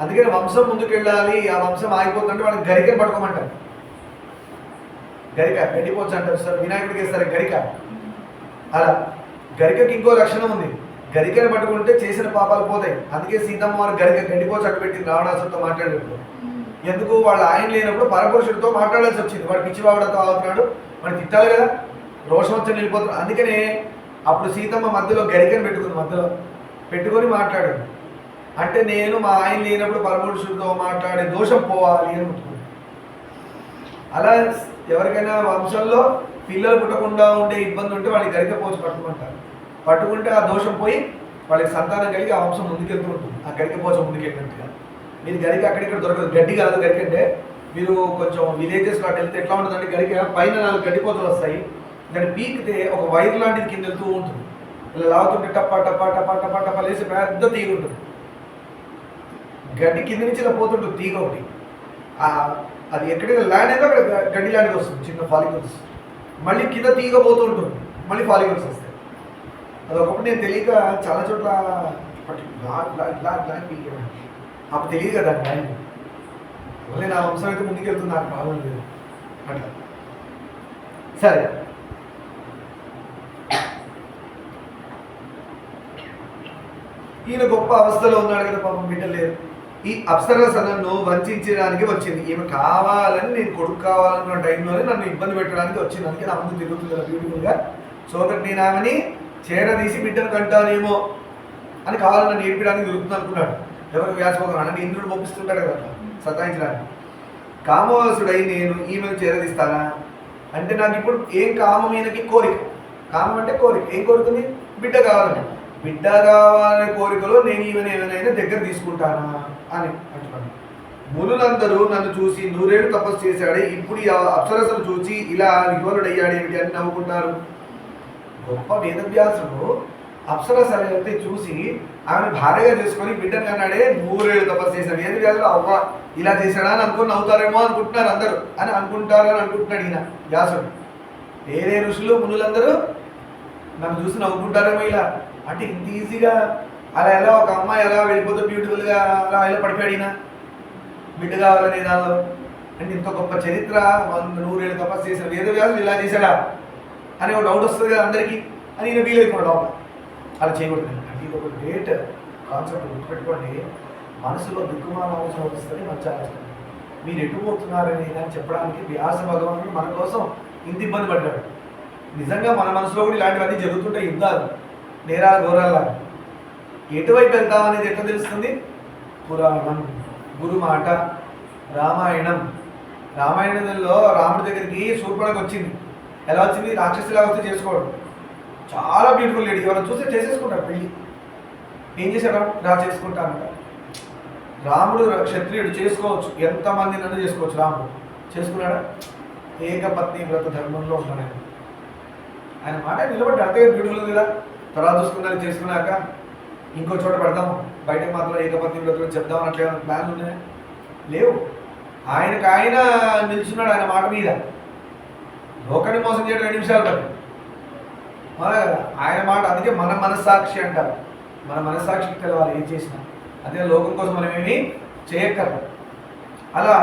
అందుకని వంశం ముందుకు వెళ్ళాలి, ఆ వంశం ఆగిపోతుంటే వాళ్ళకి గరికని పట్టుకోమంటారు. గరిక గడ్డిపోవచ్చు అంటారు సార్, వినాయకుడికి వేస్తారు గరిక. అలా గరికకి ఇంకో లక్షణం ఉంది, గరికని పట్టుకుంటే చేసిన పాపాలు పోతాయి. అందుకే సీతమ్మ వారు గరిక గడ్డిపోచు అట్టు పెట్టింది రావణాసుడితో మాట్లాడేటప్పుడు. ఎందుకు వాళ్ళ ఆయన లేనప్పుడు పరపురుషుడితో మాట్లాడాల్సి వచ్చింది. వాడు పిచ్చివాడుతో అవుతున్నాడు, వాడు తిట్టాలి కదా, రోషం వచ్చి వెళ్ళిపోతున్నాడు. అందుకనే అప్పుడు సీతమ్మ మధ్యలో గరికని పెట్టుకుంది, మధ్యలో పెట్టుకొని మాట్లాడాడు. అంటే నేను మా ఆయన లేనప్పుడు పరపురుషుడితో మాట్లాడే దోషం పోవాలి అని అనుకుంటున్నాను. అలా ఎవరికైనా వంశంలో పిల్లలు పుట్టకుండా ఉండే ఇబ్బంది ఉంటే వాళ్ళకి గరిక పోచి పట్టుకుంటారు. పట్టుకుంటే ఆ దోషం పోయి వాళ్ళకి సంతానం కలిగి ఆ వంశం ముందుకెళ్తూ ఉంటుంది. ఆ గరిక పోచ ముందుకెళ్ళినట్టుగా. మీరు గరిక అక్కడిక్కడ దొరకదు, గడ్డి కాదు గరిక అంటే. మీరు కొంచెం విలేజెస్లో అటు వెళ్తే ఎట్లా ఉంటుందంటే గరిక పైన 4 గడ్డిపోతలు వస్తాయి, దాన్ని పీకితే ఒక వైర్ లాంటిది కింద వెళ్తూ ఉంటుంది. ఇలా లాగుతుంటే టప్పా టప్పా టప్పా టప్పా టప్పా లేసి పెద్ద తీగ ఉంటుంది. గడ్డి కింద నుంచి ఇలా పోతుంటుంది తీగ ఒకటి. అది ఎక్కడైనా ల్యాండ్ అయితే అక్కడ గడ్డి లాంటిది వస్తుంది, చిన్న ఫాలికల్స్. మళ్ళీ కింద తీగ పోతూ ఉంటుంది, మళ్ళీ ఫాలికల్స్ వస్తాయి. అది ఒకప్పుడు నేను తెలియక చాలా చోట్ల అప్పుడు తెలియదు కదా ల్యాండ్. మళ్ళీ నా వంశం అయితే ముందుకెళ్తుంది, నాకు ప్రాబ్లం లేదు అట్లా. సరే, ఈయన గొప్ప అవస్థలో ఉన్నాడు కదా పాపం, బిడ్డలేరు. ఈ అప్సరస నన్ను వంచడానికి వచ్చింది. ఈమె కావాలని, నేను కొడుకు కావాలన్న టైంలోనే నన్ను ఇబ్బంది పెట్టడానికి వచ్చింది. అందుకే నా ముందు తిరుగుతుంది కదా బ్యూటిఫుల్గా. సో దట్ నేను ఆమెని చేరదీసి బిడ్డను కంటానేమో అని కావాలని నన్ను ఏడిపడానికి దొరుకుతుంది అనుకున్నాడు. ఎవరికి వ్యాసభోగం అంటే ఇంద్రుడు పంపిస్తుంటాడు కదా అట్లా సతాయించడానికి. కామవసుడై నేను ఈమెను చేరదీస్తానా అంటే నాకు ఇప్పుడు ఏం కామమైనకి కోరిక. కామం అంటే కోరిక. ఏం కోరుకుంది? బిడ్డ కావాలని. బిడ్డ కావాలనే కోరికలో నేను ఈమెను ఏమైనా దగ్గర తీసుకుంటానా అని అంటున్నాను. మునులందరూ నన్ను చూసి 100 ఏళ్ళు తపస్సు చేశాడే, ఇప్పుడు ఈ అప్సరసను చూసి ఇలా విహ్వలుడయ్యాడేమిటి అని నవ్వుకుంటారు. గొప్ప వేదవ్యాసుడు అప్సరసలైతే చూసి ఆమెను భార్యగా చేసుకొని బిడ్డను కన్నాడే 100 ఏళ్ళు తపస్సు చేశాడు. వేదవ్యాసుడు అవ్వ ఇలా చేశాడా అని అనుకుని నవ్వుతారేమో అనుకుంటున్నారు అందరూ అని అనుకుంటారని అనుకుంటున్నాడు ఈయన వ్యాసుడు. వేరే ఋషులు మునులందరూ నన్ను చూసి నవ్వుకుంటారేమో ఇలా అంటే ఇంత ఈజీగా అలా ఎలా ఒక అమ్మాయి ఎలా వెళ్ళిపోతే బ్యూటిఫుల్గా అలా ఇలా పడిపోయాడు ఈయన బిడ్డ కావాలనే దానిలో. అంటే ఇంత గొప్ప చరిత్ర 100 ఏళ్ళు తపస్సు చేసిన వేదవ్యాసుడు ఇలా చేశాడా అని ఒక డౌట్ వస్తుంది కదా అందరికీ అని ఈయన వీలైపోయాడు డౌట్. అలా చేయకూడదు. అంటే ఇది ఒక గ్రేట్ కాన్సెప్ట్ గుర్తుపెట్టుకోండి. మనసులో దిక్కుమాల అవసరం వస్తుంది మంచి ఆలోచన. మీరు ఎటు పోతున్నారని చెప్పడానికి వ్యాస భగవానుడు మన కోసం ఇంత ఇబ్బంది పడ్డాడు. నిజంగా మన మనసులో కూడా ఇలాంటివన్నీ జరుగుతుంటాయి, యుద్ధాలు, నేరాలు, ఘోరాలు. ఎటువైపు వెళ్తామనేది ఎట్లా తెలుస్తుంది? పురాణం, గురు మాట, రామాయణం. రామాయణంలో రాముడి దగ్గరికి శూర్పణఖ వచ్చింది. ఎలా వచ్చింది? రాక్షసులా వస్తే చేసుకోవడం. చాలా బ్యూటిఫుల్ లేడీ, ఎవరైనా చూస్తే చేసేసుకుంటారు పెళ్ళి. ఏం చేశారు? రా చేసుకుంటానంట. రాముడు క్షత్రియుడు, చేసుకోవచ్చు, ఎంతమంది నన్ను చేసుకోవచ్చు. రాముడు చేసుకున్నాడా? ఏకపత్ని వ్రత ధర్మంలో ఉన్నాడు ఆయన మాట నిలబడి. అంతే బ్యూటిఫుల్ కదా. తర్వాత చూసుకున్నది చేసుకున్నాక ఇంకో చోట పెడదాము, బయటకు మాత్రం ఏకపత్ని వ్రతం చెప్దామని అట్లా ప్లాన్లు ఉన్నాయా? లేవు. ఆయనకు ఆయన నిలుచున్నాడు ఆయన మాట మీద. లోకాన్ని మోసం చేయడం 2 నిమిషాలు పట్టి ఆయన మాట. అందుకే మన మనస్సాక్షి అంటారు. మన మనస్సాక్షికి తెలవాలి ఏం చేసినా. అదే లోకం కోసం మనం ఏమీ చేయక్కర్లేదు. అలా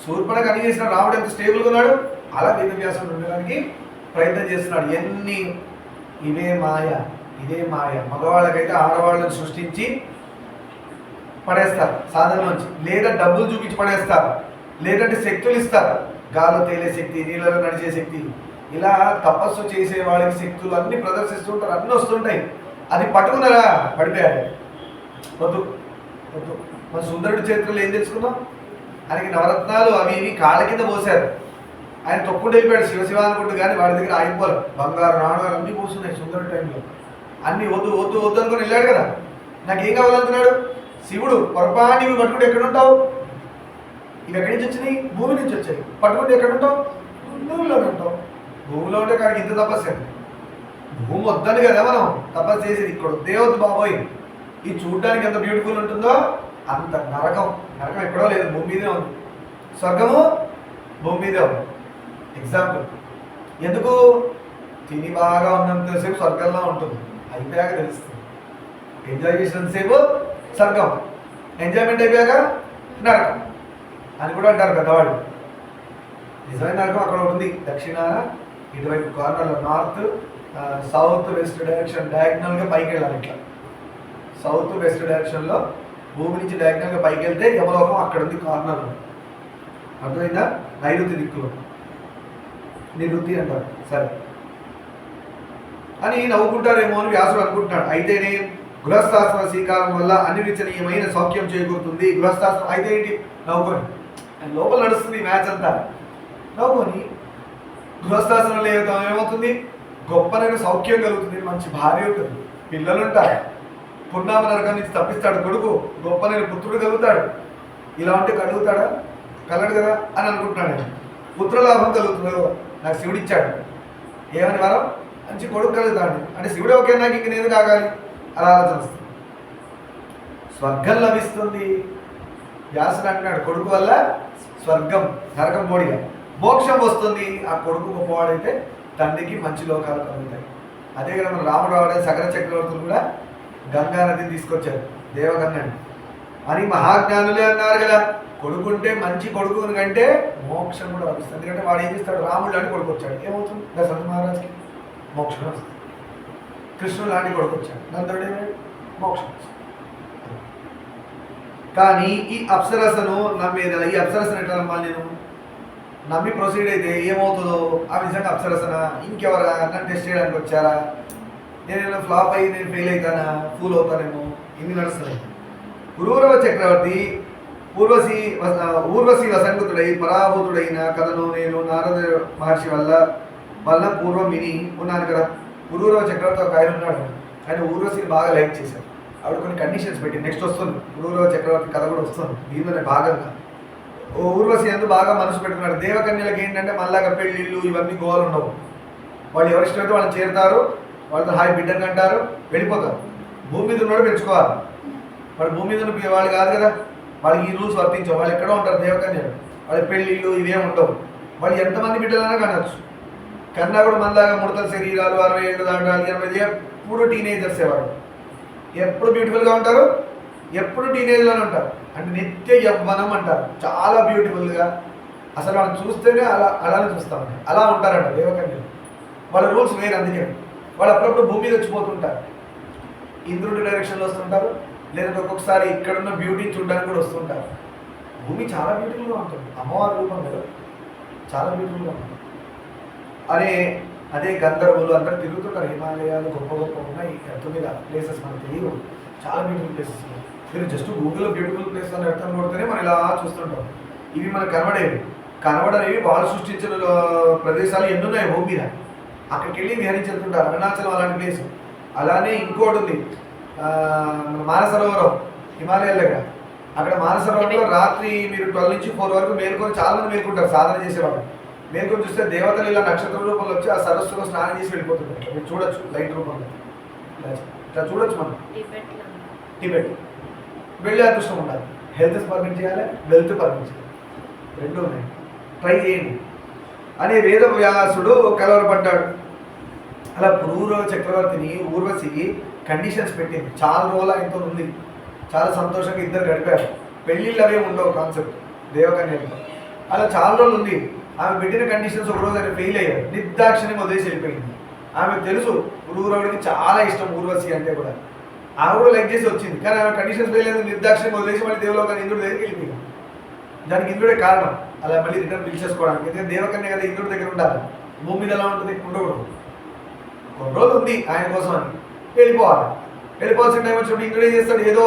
శూర్పణఖ అని చేసిన రాముడు ఎంత స్టేబుల్గా ఉన్నాడు, అలా వేదవ్యాసుడు ఉండడానికి ప్రయత్నం చేస్తున్నాడు. ఎన్ని ఇవే మాయ, ఇదే మాయ. మగవాళ్ళకైతే ఆడవాళ్ళని సృష్టించి పడేస్తారు సాధన నుంచి, లేదా డబ్బులు చూపించి పడేస్తారు, లేదంటే శక్తులు ఇస్తారు. గాల్లో తేలే శక్తి, నీళ్ళలో నడిచే శక్తి, ఇలా తపస్సు చేసే వాళ్ళకి శక్తులు అన్ని ప్రదర్శిస్తుంటారు, అన్నీ వస్తుంటాయి. అది పట్టుకున్నారా పడిపోయాడు. వద్దు వద్దు. మన సుందరుడి చరిత్రలో ఏం తెలుసుకున్నాం? ఆయనకి నవరత్నాలు అవి ఇవి కాళ్ళ కింద పోసారు. ఆయన తొక్కుడు వెళ్ళిపోయాడు శివశివ అనుకుంటూ, కానీ వాడి దగ్గర ఆగిపోవాలి. బంగారు నాణాలు అన్నీ పోస్తున్నాయి సుందరుడి టైంలో. అన్నీ వద్దు వద్దు వద్దు అనుకుని వెళ్ళాడు కదా. నాకేం కావాలనుకున్నాడు? శివుడు పొరపాటు ఇవి పట్టుకుంటే ఎక్కడుంటావు? ఇవి ఎక్కడి నుంచి వచ్చినాయి? భూమి నుంచి వచ్చాయి. పట్టుకుంటే ఎక్కడుంటావు? భూమిలోనే ఉంటావు. భూమిలో ఉంటే కాడికి ఇంత తపస్సు. భూమి వద్దని కదా మనం తపస్సు చేసేది. ఇక్కడ వద్దే వద్దు బాబోయ్. ఇది చూడడానికి ఎంత బ్యూటిఫుల్ ఉంటుందో అంత నరకం. నరకం ఎక్కడో లేదు, భూమి మీదే ఉంది. స్వర్గము భూమి మీదే ఉంది. ఎగ్జాంపుల్ ఎందుకు? తిని బాగా ఉన్నంతసేపు స్వర్గంలో ఉంటుంది, అయిపోయాక తెలుస్తుంది. ఎంజాయ్ చేసినంతసేపు స్వర్గం, ఎంజాయ్మెంట్ అయిపోయాక నరకం అని కూడా అంటారు పెద్దవాళ్ళు. నిజమైన నరకం అక్కడ ఉంది, దక్షిణాన ఇటువైపు కార్నర్లో, నార్త్ సౌత్ వెస్ట్ డైరెక్షన్ డయాగ్నల్గా పైకి వెళ్ళాలి. ఇట్లా సౌత్ వెస్ట్ డైరెక్షన్లో భూమి నుంచి డయాగ్నల్గా పైకి వెళ్తే యమలోకం అక్కడ ఉంది కార్నర్లో. అర్థమైందా? నైరుతి దిక్కులో నివృత్తి అంటారు. సరే అని నవ్వుకుంటారేమో అని వ్యాసుడు అనుకుంటున్నాడు. అయితేనే గృహస్థాశ్రమ స్వీకారం వల్ల అనిర్వచనీయమైన సౌఖ్యం చేకూరుతుంది. గృహస్థాశ్రమం అయితే ఏంటి? నవ్వుకొని లోపల నడుస్తుంది మ్యాచ్ అంతా. నవ్వుకొని గృహస్థాశ్రమంలో ఏమవుతుంది? గొప్పనైన సౌఖ్యం కలుగుతుంది. మంచి భార్య ఉంటుంది, పిల్లలు ఉంటారు, పున్నామ నరకం నుంచి తప్పిస్తాడు కొడుకు, గొప్పనైన పుత్రుడు కలుగుతాడు. ఇలా ఉంటే కలుగుతాడా? కలడు కదా అని అనుకుంటున్నాడు. పుత్రలాభం కలుగుతుంది. నాకు శివుడు ఇచ్చాడు, ఏమని వరం? మంచి కొడుకు కలుగుతాడు అంటే శివుడు ఓకే, నాకు ఇంక నేను కాగాలి అలా ఆలోచన వస్తుంది. స్వర్గం లభిస్తుంది. వ్యాసుడు అంటున్నాడు కొడుకు వల్ల స్వర్గం, నరకం పోడిగా మోక్షం వస్తుంది. ఆ కొడుకు గొప్పవాడైతే తండ్రికి మంచి లోకాలు కలుగుతాయి. అదే కదా మన రాముడు రావడానికి సకల చక్రవర్తులు కూడా గంగా నదిని తీసుకొచ్చారు, దేవగంగని అని మహాజ్ఞానులే అన్నారు కదా. కొడుకుంటే మంచి కొడుకుని కంటే మోక్షం కూడా లభిస్తుంది. ఎందుకంటే వాడు ఏం చేస్తాడు? రాముడు లాంటి కొడుకు వచ్చాడు, ఏమవుతుంది? దశరథ మహారాజుకి మోక్షం వస్తుంది. కృష్ణుడు లాంటి కొడుకు వచ్చాడు, నందుడే మోక్షం వస్తుంది. కానీ ఈ అప్సరసను నమ్మేదా? ఈ అప్సరసను ఎట్లా నమ్మాలి? నేను నమ్మి ప్రొసీడ్ అయితే ఏమవుతుందో? ఆ విధంగా అప్సరసన ఇంకెవరా? నన్ను టెస్ట్ చేయడానికి వచ్చారా? నేను ఫ్లాప్ అయ్యి నేను ఫెయిల్ అవుతానా? ఫూల్ అవుతానేమో? ఇన్ని నడుస్తున్నాయి. పురూరవ చక్రవర్తి ఊర్వశి వసంగతుడై పరాభూతుడైన కథను నేను నారద మహర్షి వల్ల పూర్వం విని ఉన్నాను కదా. పురూరవ చక్రవర్తి ఒక ఆయన ఉన్నాడు, ఆయన ఊర్వశిని బాగా లైక్ చేశారు. ఆవిడ కొన్ని కండిషన్స్ పెట్టి నెక్స్ట్ వస్తుంది పురూరవ చక్రవర్తి కథ కూడా వస్తుంది దీనిలోనే భాగంగా. ఊర్వశి అందు బాగా మనసు పెట్టుకున్నాడు. దేవకన్యలకు ఏంటంటే మళ్ళాగా పెళ్ళిళ్ళు ఇవన్నీ గోలు ఉండవు. వాళ్ళు ఎవరి ఇష్టమైతే వాళ్ళని చేరుతారు, వాళ్ళతో హాయి బిడ్డని అంటారు, వెళ్ళిపోతారు. భూమి మీద ఉన్నవాడు పెంచుకోవాలి. వాడు భూమి మీద ఉన్న వాళ్ళు కాదు కదా, వాళ్ళకి ఈ రూల్స్ వర్తించవు. వాళ్ళు ఎక్కడో ఉంటారు దేవకన్యలు, వాళ్ళ పెళ్ళిళ్ళు ఇవేమి ఉండవు. వాళ్ళు ఎంతమంది బిడ్డలైనా కనవచ్చు. కన్నా కూడా మనలాగా ముడతల శరీరాలు 60 ఏళ్ళు దాటాలి 80, ఎప్పుడు టీనేజర్సే వాడు. ఎప్పుడు బ్యూటిఫుల్గా ఉంటారు, ఎప్పుడు టీనేజ్లోనే ఉంటారు. అంటే నిత్య యవ్వనం అంటారు, చాలా బ్యూటిఫుల్గా. అసలు వాళ్ళని చూస్తేనే అలానే చూస్తామండి, అలా ఉంటారంట దేవకన్యలు. వాళ్ళ రూల్స్ వేరు. అందుకే వాళ్ళు అప్పుడప్పుడు భూమి మీద వచ్చిపోతుంటారు, ఇంద్రుడి డైరెక్షన్లో వస్తుంటారు, లేదంటే ఒక్కొక్కసారి ఇక్కడున్న బ్యూటీని చూడడానికి కూడా వస్తుంటారు. భూమి చాలా బ్యూటిఫుల్గా ఉంటుంది, అమ్మవారి రూపం కదా, చాలా బ్యూటిఫుల్గా ఉంటుంది. అదే గంధర్వులు అందరూ తిరుగుతుంటారు. హిమాలయాలు గొప్ప గొప్ప ఉన్నాయి, ఎర్త్ మీద ప్లేసెస్ మనకు తెలియవు, చాలా బ్యూటిఫుల్ ప్లేసెస్. మీరు జస్ట్ గూగుల్లో బ్యూటిఫుల్ ప్లేస్ అని ఎర్థం కొడితేనే మనం ఇలా చూస్తుంటాం. ఇవి మనకు కనబడేవి వాళ్ళు సృష్టించిన ప్రదేశాలు ఎన్నున్నాయి భూమి మీద. అక్కడికి వెళ్ళి విహరించుతుంటారు. అరుణాచలం అలాంటి ప్లేస్. అలానే ఇంకోటి ఉంది మానసరోవరం, హిమాలయాల దగ్గర. అక్కడ మానసరోవరంలో రాత్రి మీరు 12 నుంచి 4 వరకు మేల్కొని చాలా మంది మేల్కుంటారు సాధన చేసేవాళ్ళు. మేల్కొని చూస్తే దేవతలు ఇలా నక్షత్ర రూపంలో వచ్చి ఆ సరస్సులో స్నానం చేసి వెళ్ళిపోతుంటారు. మీరు చూడొచ్చు లైట్ రూపంలో, ఇట్లా చూడొచ్చు. మనం టిబెట్ వెళ్ళే అదృష్టం ఉండాలి. హెల్త్ పర్మిట్ చేయాలి, వెల్త్ పర్మిట్ చేయాలి, రెండు ఉన్నాయి. ట్రై చేయండి అనే వేద వ్యాసుడు కలవరపడ్డాడు. అలా పురూరవ చక్రవర్తిని ఊర్వశి కండిషన్స్ పెట్టింది. చాలా రోజులు ఆయనతో ఉంది, చాలా సంతోషంగా ఇద్దరు గడిపారు. పెళ్ళిళ్ళు అవే ఉండవు కాన్సెప్ట్ దేవకన్యలతో. అలా చాలా రోజులు ఉంది. ఆమె పెట్టిన కండిషన్స్ ఒకరోజు ఆయన ఫెయిల్ అయ్యారు. నిర్దాక్షిణ్యం వదిలేసి వెళ్ళిపోయింది. ఆమెకు తెలుసు పురూరవుడికి చాలా ఇష్టం ఊర్వశి అంటే కూడా. ఆమె కూడా లైక్ చేసి వచ్చింది, కానీ ఆమె కండిషన్స్ ఫెయిల్ అయింది. నిర్దాక్షిణ్యం వదిలేసి మళ్ళీ దేవలోకాన్ని ఇంద్రుడి దగ్గరికి వెళ్ళిపోయింది. దానికి ఇంద్రుడే కారణం, అలా మళ్ళీ రిటర్న్ పిలిచేసుకోవడానికి. ఎందుకంటే దేవకన్య కదా ఇంద్రుడి దగ్గర ఉండాలి, భూమి మీద ఎలా ఉంటుంది? ఉండకూడదు. కొన్ని రోజులు ఉంది ఆయన కోసం అని వెళ్ళిపోవాలి. వెళ్ళిపోవాల్సిన టైం వచ్చినప్పుడు ఇంద్రుడు ఏం చేస్తాడు? ఏదో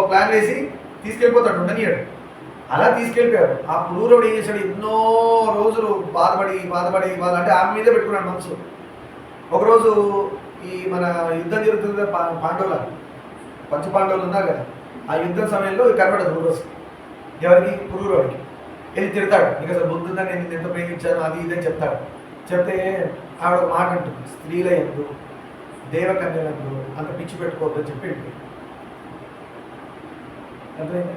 ప్లాన్ వేసి తీసుకెళ్ళిపోతాడు, ఉండనియాడు. అలా తీసుకెళ్ళిపోయారు. ఆ పురూరవుడు ఏం చేశాడు? ఎన్నో రోజులు బాధపడి అంటే ఆమె మీదే పెట్టుకున్నాడు మనసు. ఒకరోజు ఈ మన యుద్ధం జరుగుతుంది పాండవుల పంచపాండవులు ఉన్నారు కదా, ఆ యుద్ధం సమయంలో కనబడదు ఊర్వశి. ఎవరికి? పురూరవుడికి. వెళ్ళి తిడతాడు, నీకు అసలు బుద్ధి ఉందని నేను ఎంత ప్రేమించాను అది ఇదని చెప్తాడు. చెప్తే ఆవిడ ఒక మాట అంటుంది, స్త్రీల ఎందు దేవకన్యలందు అంత పిచ్చి పెట్టుకోవద్దని చెప్పి వెళ్ళిపోయింది. అర్థమైంది?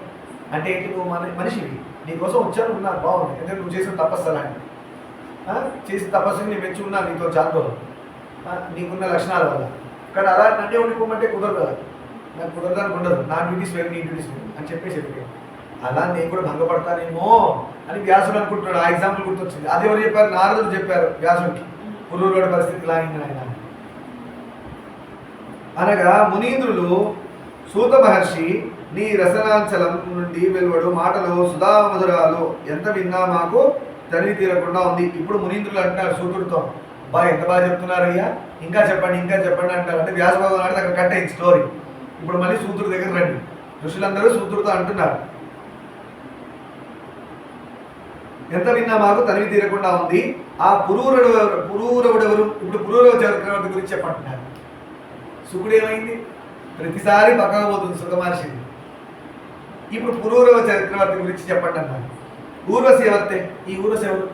అంటే ఏంటి? నువ్వు మనిషివి, నీకోసం వచ్చాను, నాకు బాగుంది. ఎందుకంటే నువ్వు చేసిన తపస్సు అలాంటి చేసిన తపస్సుని నేను మెచ్చి ఉన్నాను నీతో చాలా రోజులు, నీకున్న లక్షణాల వల్ల. కానీ అలా నన్నే ఉండిపోమంటే కుదరదు కదా, నాకు కుదరదానికి ఉండదు. నా డ్యూటీస్ వేరు, నీ డ్యూటీస్ వేరు అని చెప్పేసి వెళ్ళిపోయాను. అలా నేను కూడా భంగపడతానేమో అని వ్యాసుడు అనుకుంటున్నాడు. ఆ ఎగ్జాంపుల్ గుర్తొచ్చింది. అది ఎవరు చెప్పారు? నారదుడు చెప్పారు వ్యాసుడికి, పురూరవుడి పరిస్థితి ఇలా అయింది ఆయన. అనగా మునీంద్రులు సూత మహర్షి నీ రసనాంచలం నుండి వెలువడు మాటలు సుధామధురాలు ఎంత విన్నా మాకు తనివి తీరకుండా ఉంది. ఇప్పుడు మునీంద్రులు అంటున్నారు సూతుడితో, ఎంత బాగా చెప్తున్నారు అయ్యా, ఇంకా చెప్పండి అంటారు. అంటే వ్యాస భగవాన్ అక్కడ కట్టేది స్టోరీ. ఇప్పుడు మళ్ళీ సూతుడి దగ్గర రండి. ఋషులందరూ సూతుడితో అంటున్నారు, ఎంత విన్నా మాకు తనివి తీరకుండా ఉంది. ఆ పురూరవుడెవరు? ఇప్పుడు పురూరవ చక్రవర్తి గురించి చెప్పంటున్నారు. శుకుడు ఏమైంది? ప్రతిసారి పక్కగా పోతుంది సుఖమహర్షిని. ఇప్పుడు పురూరవ చక్రవర్తి గురించి చెప్పండి అన్నారు. ఊర్వశి ఎవరితే? ఈ ఊర్వశి ఎవరు?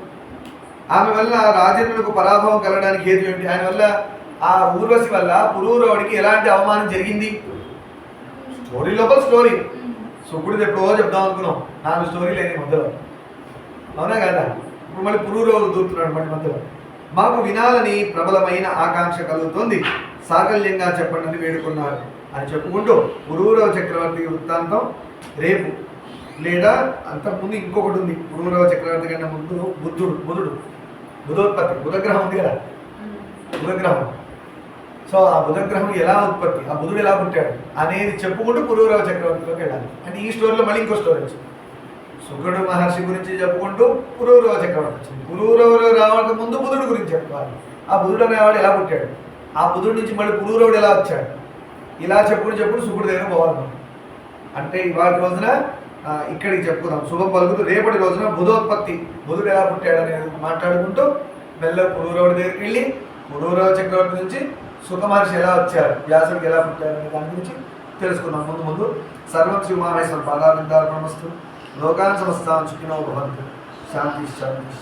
ఆమె వల్ల రాజేంద్రులకు పరాభవం కలగడానికి హేతు ఏమిటి? ఆయన వల్ల, ఆ ఊర్వశి వల్ల పురూరవుడికి ఎలాంటి అవమానం జరిగింది? స్టోరీ లోపల స్టోరీ. శుకుడిది ఎప్పుడో చెప్దాం అనుకున్నాం, 4 స్టోరీ లేని మధ్యలో, అవునా కదా? ఇప్పుడు మళ్ళీ పురూరవుడు దూరుతున్నాడు మళ్ళీ మధ్యలో. మాకు వినాలని ప్రబలమైన ఆకాంక్ష కలుగుతోంది, సాకల్యంగా చెప్పండి అని వేడుకున్నారు అని చెప్పుకుంటూ పురూరవ చక్రవర్తి వృత్తాంతం రేపు, లేదా అంతకుముందు ఇంకొకటి ఉంది. పురూరవ చక్రవర్తి కన్నా ముందు బుధోత్పత్తి, బుధగ్రహం ఉంది కదా, బుధగ్రహం. సో ఆ బుధగ్రహం ఎలా ఉత్పత్తి, ఆ బుధుడు ఎలా పుట్టాడు అనేది చెప్పుకుంటూ పురూరవ చక్రవర్తిలోకి వెళ్ళాలి. అంటే ఈ స్టోరీలో మళ్ళీ ఇంకో స్టోరీ వచ్చింది. శుకుడు మహర్షి గురించి చెప్పుకుంటూ పురూరవ చక్రవర్తి వచ్చింది. పురూరవుడు రావడానికి ముందు బుధుడు గురించి చెప్పుకోవాలి. ఆ బుధుడు అనేవాడు ఎలా పుట్టాడు, ఆ బుధుడి నుంచి మళ్ళీ పురూరవుడు ఎలా వచ్చాడు, ఇలా చెప్పుడు శుకుడు దగ్గర పోవాలి. అంటే ఇవాళ రోజున ఇక్కడికి చెప్పుకుందాం. శుభం పలుకుతూ రేపటి రోజున బుధోత్పత్తి, బుధుడు ఎలా పుట్టాడు అనేది మాట్లాడుకుంటూ మెల్ల పురూరవుడి దగ్గరికి వెళ్ళి పురూరవ చక్రవర్తి నుంచి సుఖ మహర్షి ఎలా వచ్చారు, వ్యాసుడికి ఎలా పుట్టారు అనే దాని గురించి తెలుసుకుందాం. ముందు సర్వం శ్రీ ఉమామేశ్వర పాదాభిందార్పణమస్తు. లోకాన్ సమస్తాన్ సుఖినో భవంతు. శాంతి శాంతి.